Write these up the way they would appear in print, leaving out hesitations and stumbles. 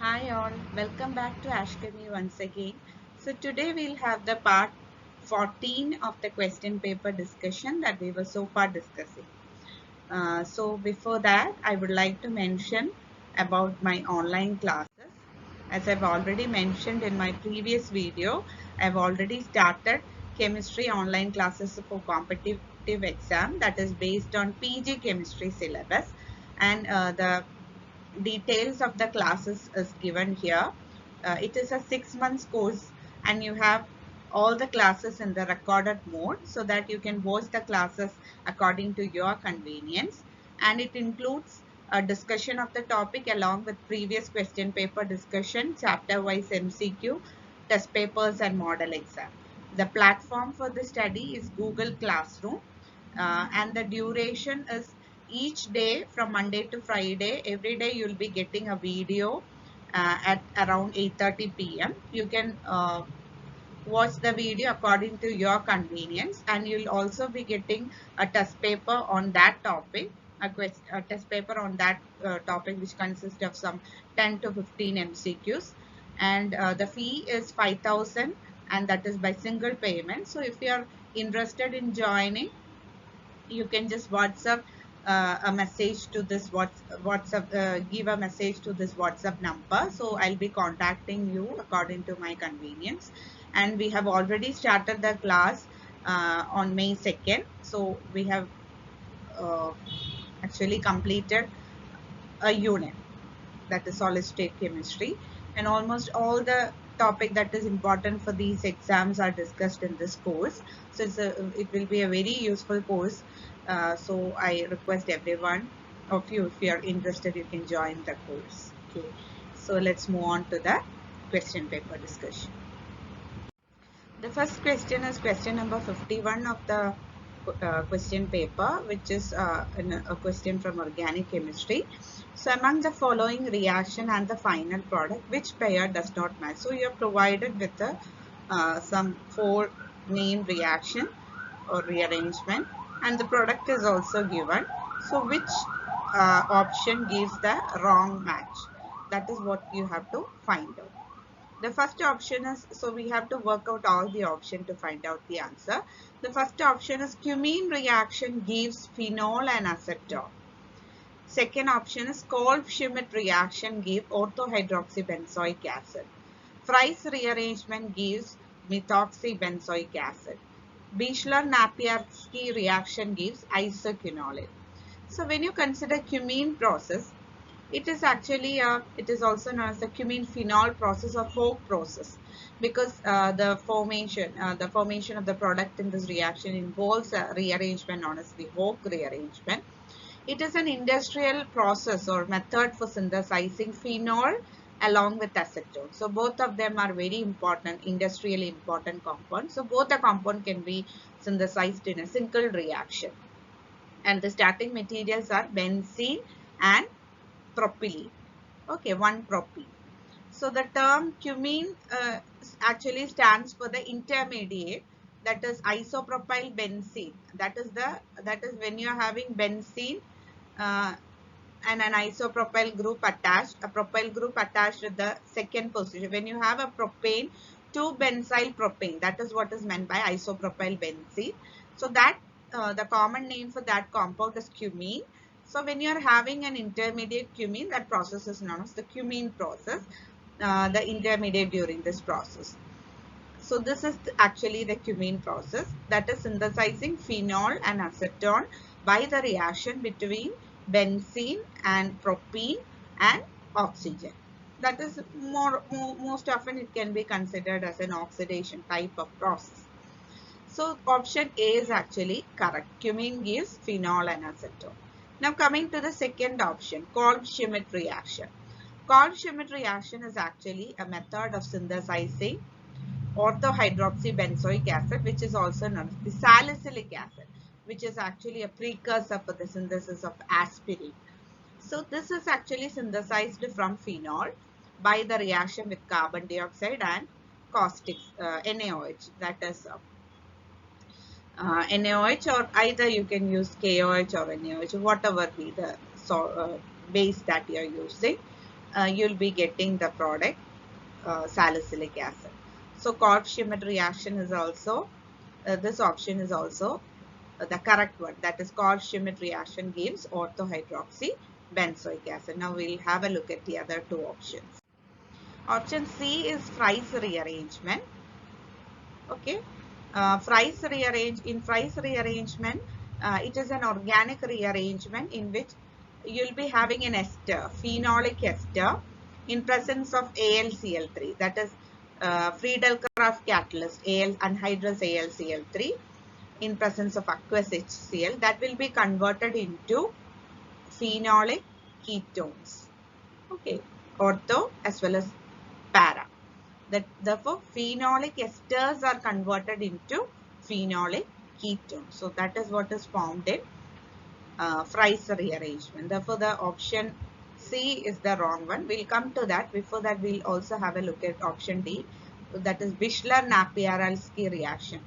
Hi all, welcome back to Ashkami once again. So today we'll have the part 14 of the question paper discussion that we were so far discussing. So before that, I would like to mention about my online classes. As I've already mentioned in my previous video, I've already started chemistry online classes for competitive exam that is based on PG chemistry syllabus, and the details of the classes is given here. It is a 6 months course and you have all the classes in the recorded mode so that you can watch the classes according to your convenience, and it includes a discussion of the topic along with previous question paper discussion, chapter wise MCQ, test papers and model exam. The platform for the study is Google Classroom, and the duration is each day from Monday to Friday. Every day you'll be getting a video at around 8:30 p.m. You can watch the video according to your convenience, and you'll also be getting a test paper on that topic, a test paper on that topic, which consists of some 10 to 15 MCQs, and the fee is 5,000, and that is by single payment. So if you are interested in joining, you can just WhatsApp a message to this WhatsApp, give a message to this WhatsApp number. So I'll be contacting you according to my convenience. And we have already started the class on May 2nd. So we have uh, actually completed a unit, that is solid state chemistry, and almost all the topic that is important for these exams are discussed in this course. So it will be a very useful course. So I request everyone of you, if you are interested, you can join the course. Okay, so let's move on to the question paper discussion. The first question is question number 51 of the question paper, which is a question from organic chemistry. So among the following reaction and the final product, which pair does not match? So you are provided with some 4 main reaction or rearrangement, and the product is also given. So which option gives the wrong match? That is what you have to find out. The first option is, so we have to work out all the option to find out the answer. The first option is cumene reaction gives phenol and acetone. Second option is Kolb-Schmidt reaction gives orthohydroxybenzoic acid. Fry's rearrangement gives methoxybenzoic acid. Bishler-Napieralsky reaction gives isoquinoline. So when you consider cumene process, it is actually it is also known as the cumene phenol process or Hoek process, because the formation of the product in this reaction involves a rearrangement known as the Hoek rearrangement. It is an industrial process or method for synthesizing phenol along with acetone. So both of them are very important, industrially important compounds. So both the compound can be synthesized in a single reaction, and the starting materials are benzene and propylene. Okay, 1-propene. So the term cumene actually stands for the intermediate, that is isopropyl benzene. That is when you are having benzene uh, and an isopropyl group attached, a propyl group attached to the second position. When you have a propane, 2-benzyl propane, that is what is meant by isopropyl benzene. So that the common name for that compound is cumene. So when you are having an intermediate cumene, that process is known as the cumene process, the intermediate during this process. So this is actually the cumene process, that is synthesizing phenol and acetone by the reaction between benzene and propene and oxygen. That is most often it can be considered as an oxidation type of process. So option A is actually correct. Cumene gives phenol and acetone. Now coming to the second option, Kolb-Schmidt reaction. Kolb-Schmidt reaction is actually a method of synthesizing orthohydroxybenzoic acid, which is also known as the salicylic acid, which is actually a precursor for the synthesis of aspirin. So this is actually synthesized from phenol by the reaction with carbon dioxide and caustic NaOH, that is NaOH, or either you can use KOH or NaOH, whatever be the base that you are using. you'll be getting the product salicylic acid. So Schimic reaction is also, this option is also the correct one. That is Schimic reaction gives orthohydroxy benzoic acid. Now we'll have a look at the other two options. Option C is Fry's rearrangement. Okay. Fry's rearrangement, it is an organic rearrangement in which you'll be having an ester, phenolic ester, in presence of AlCl3, that is Friedel-Crafts catalyst, anhydrous AlCl3, in presence of aqueous HCl, that will be converted into phenolic ketones. Okay, ortho as well as para. Therefore, phenolic esters are converted into phenolic ketones. So that is what is formed in Fry's rearrangement. Therefore, the option C is the wrong one. We'll come to that. Before that, we'll also have a look at option D. That is Bishler-Napieralsky reaction.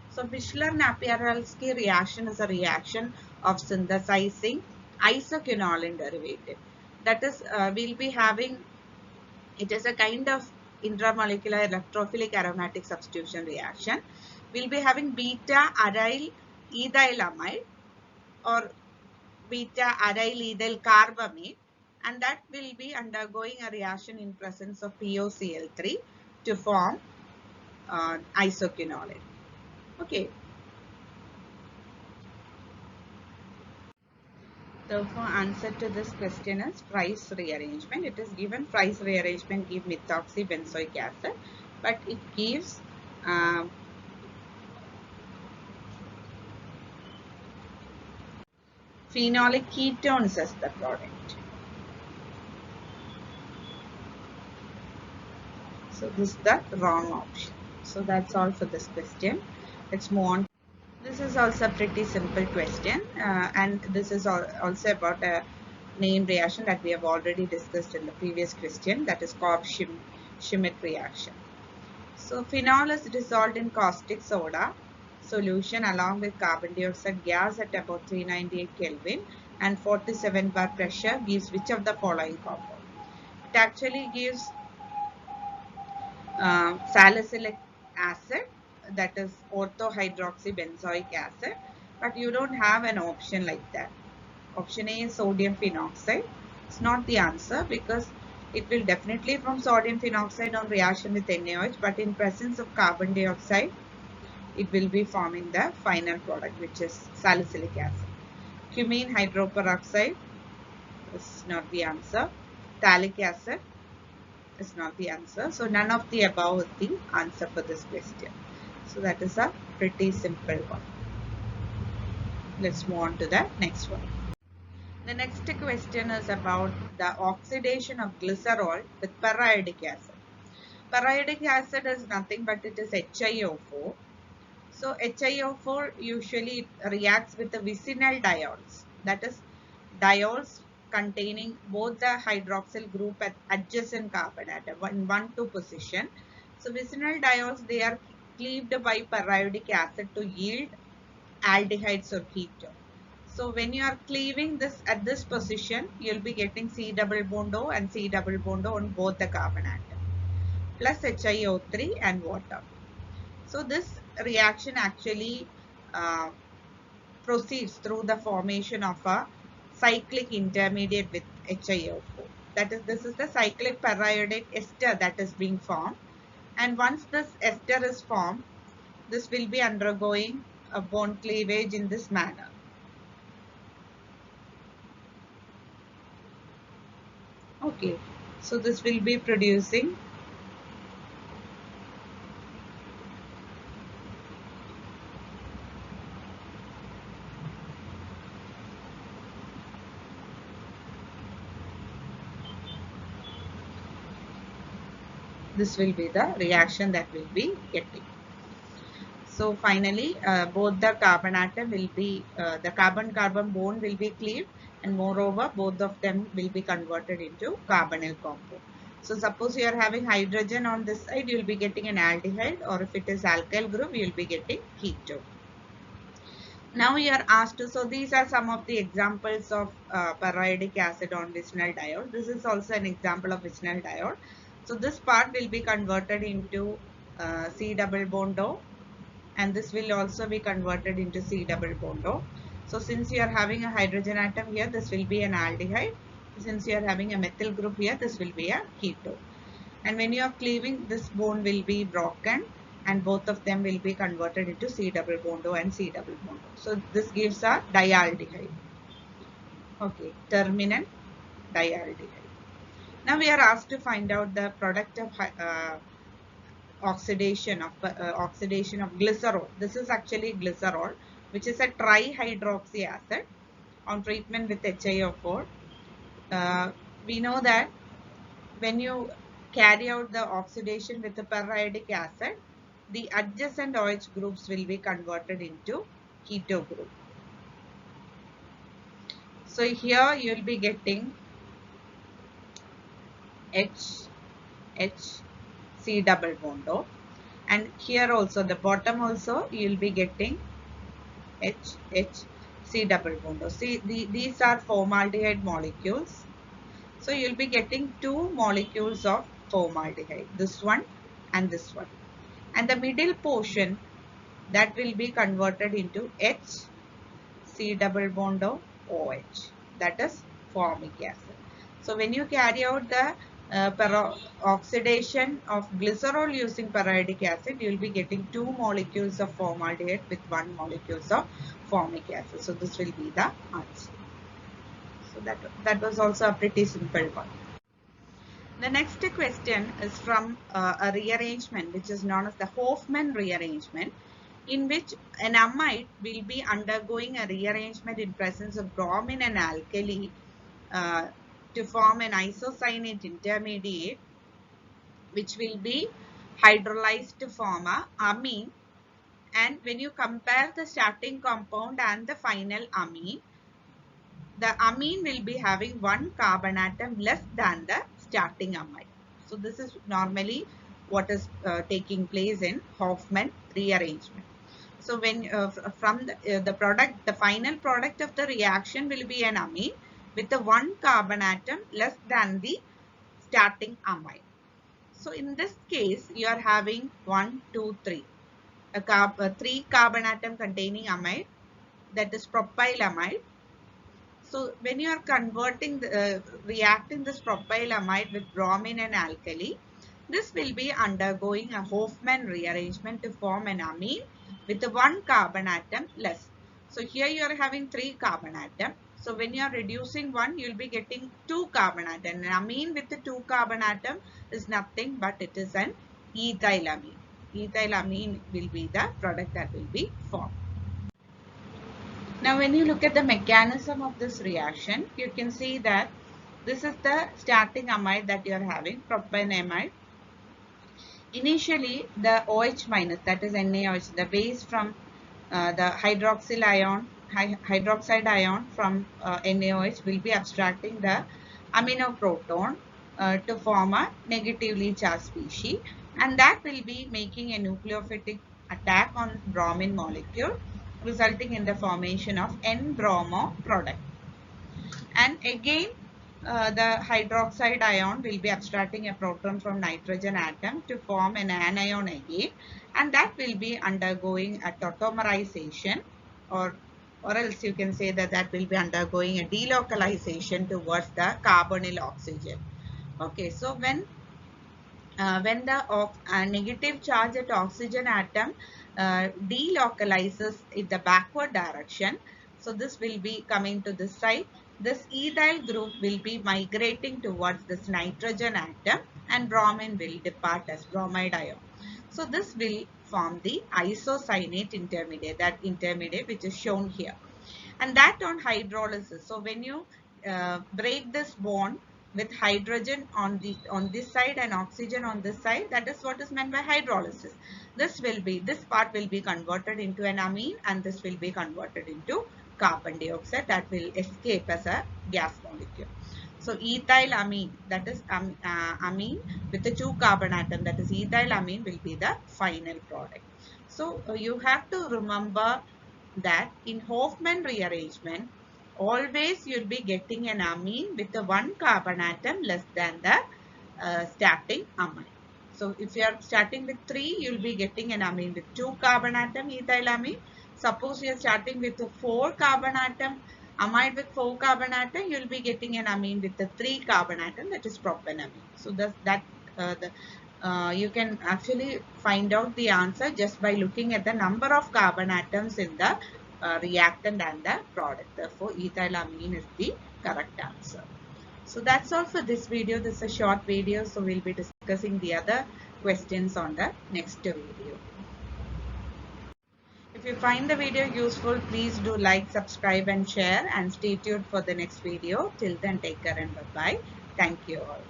So Bishler-Napieralsky reaction is a reaction of synthesizing isoquinoline derivative. That is, we'll be having, it is a kind of intramolecular electrophilic aromatic substitution reaction. We'll be having beta-aryl ethylamide or beta-aryl ethyl carbamate, and that will be undergoing a reaction in presence of POCl3 to form isoquinoline. Okay. Therefore, answer to this question is Fry's rearrangement. It is given Fry's rearrangement gives methoxybenzoic acid, but it gives phenolic ketones as the product. So this is the wrong option. So that's all for this question. Let's move on. This is also a pretty simple question, and this is also about a name reaction that we have already discussed in the previous question, that is Schimic reaction. So phenol is dissolved in caustic soda solution along with carbon dioxide gas at about 398 Kelvin and 47 bar pressure gives which of the following compound? It actually gives salicylic acid, that is orthohydroxybenzoic acid, but you don't have an option like that. Option A is sodium phenoxide. It's not the answer because it will definitely form sodium phenoxide on reaction with NaOH, but in presence of carbon dioxide, it will be forming the final product, which is salicylic acid. Cumene hydroperoxide is not the answer. Phthalic acid is not the answer. So none of the above is the answer for this question. So that is a pretty simple one. Let's move on to the next one. The next question is about the oxidation of glycerol with periodic acid. Periodic acid is nothing but it is HiO4. So HiO4 usually reacts with the vicinal diols, that is diols containing both the hydroxyl group at adjacent carbon atom in 1,2 position. So vicinal diols, they are cleaved by periodic acid to yield aldehydes or ketone. So when you are cleaving this at this position, you'll be getting C double bond O and C double bond O on both the carbon atom plus HiO3 and water. So this reaction actually proceeds through the formation of a cyclic intermediate with HiO4. That is, this is the cyclic periodic ester that is being formed. And once this ester is formed, this will be undergoing a bond cleavage in this manner. Okay, so this will be producing this will be the reaction that will be getting. So finally, both the carbon atom will be, the carbon-carbon bond will be cleaved, and moreover, both of them will be converted into carbonyl compound. So suppose you are having hydrogen on this side, you will be getting an aldehyde, or if it is alkyl group, you will be getting ketone. Now you are asked to, so these are some of the examples of periodic acid on vicinal diol. This is also an example of vicinal diol. So this part will be converted into C double bond O, and this will also be converted into C double bond O. So since you are having a hydrogen atom here, this will be an aldehyde. Since you are having a methyl group here, this will be a ketone. And when you are cleaving, this bond will be broken and both of them will be converted into C double bond O and C double bond O. So this gives a dialdehyde. Okay, terminal dialdehyde. Now we are asked to find out the product of oxidation of glycerol. This is actually glycerol, which is a trihydroxy acid on treatment with HiO4. We know that when you carry out the oxidation with the periodic acid, the adjacent OH groups will be converted into keto group. So here you will be getting H, C double bond O, and here also the bottom also you will be getting H, C double bond O. See, these are formaldehyde molecules. So you will be getting two molecules of formaldehyde, this one and this one. And the middle portion, that will be converted into H, C double bond O, OH, that is formic acid. So when you carry out the oxidation of glycerol using periodic acid, you will be getting two molecules of formaldehyde with one molecule of formic acid. So this will be the answer. So that was also a pretty simple one. The next question is from a rearrangement which is known as the Hofmann rearrangement, in which an amide will be undergoing a rearrangement in presence of bromine and alkali to form an isocyanate intermediate, which will be hydrolyzed to form a amine. And when you compare the starting compound and the final amine, the amine will be having one carbon atom less than the starting amide. So this is normally what is taking place in Hofmann rearrangement. So when from the product, the final product of the reaction will be an amine with the one carbon atom less than the starting amide. So in this case, you are having 1, 2, 3. A 3 carbon atom containing amide, that is propyl amide. So when you are converting, reacting this propyl amide with bromine and alkali, this will be undergoing a Hofmann rearrangement to form an amine with the one carbon atom less. So here you are having 3 carbon atom. So when you are reducing one, you will be getting 2 carbon atom. An amine with the 2 carbon atom is nothing but it is an ethylamine. Ethylamine will be the product that will be formed. Now when you look at the mechanism of this reaction, you can see that this is the starting amide that you are having, propanamide. Initially the OH minus, that is NaOH, the base from the hydroxyl ion, hydroxide ion from NaOH will be abstracting the amino proton to form a negatively charged species, and that will be making a nucleophilic attack on bromine molecule, resulting in the formation of N-bromo product. And again the hydroxide ion will be abstracting a proton from nitrogen atom to form an anion again, and that will be undergoing a tautomerization, or else you can say that that will be undergoing a delocalization towards the carbonyl oxygen. Okay, so when the negative charge at oxygen atom delocalizes in the backward direction, so this will be coming to this side. This ethyl group will be migrating towards this nitrogen atom, and bromine will depart as bromide ion. So this will form the isocyanate intermediate, that intermediate which is shown here, and that on hydrolysis. So when you break this bond with hydrogen on this side and oxygen on this side, that is what is meant by hydrolysis. This part will be converted into an amine, and this will be converted into carbon dioxide that will escape as a gas molecule. So ethylamine, that is amine with the 2 carbon atom, that is ethylamine, will be the final product. So you have to remember that in Hofmann rearrangement, always you'll be getting an amine with the one carbon atom less than the starting amine. So if you are starting with 3, you'll be getting an amine with 2 carbon atom ethylamine. Suppose you are starting with a 4 carbon atom amide with 4 carbon atom, you'll be getting an amine with the 3 carbon atom, that is propanamine. So you can actually find out the answer just by looking at the number of carbon atoms in the reactant and the product. Therefore, ethylamine is the correct answer. So that's all for this video. This is a short video, so we'll be discussing the other questions on the next video. If you find the video useful, please do like, subscribe and share, and stay tuned for the next video. Till then, take care and bye-bye. Thank you all.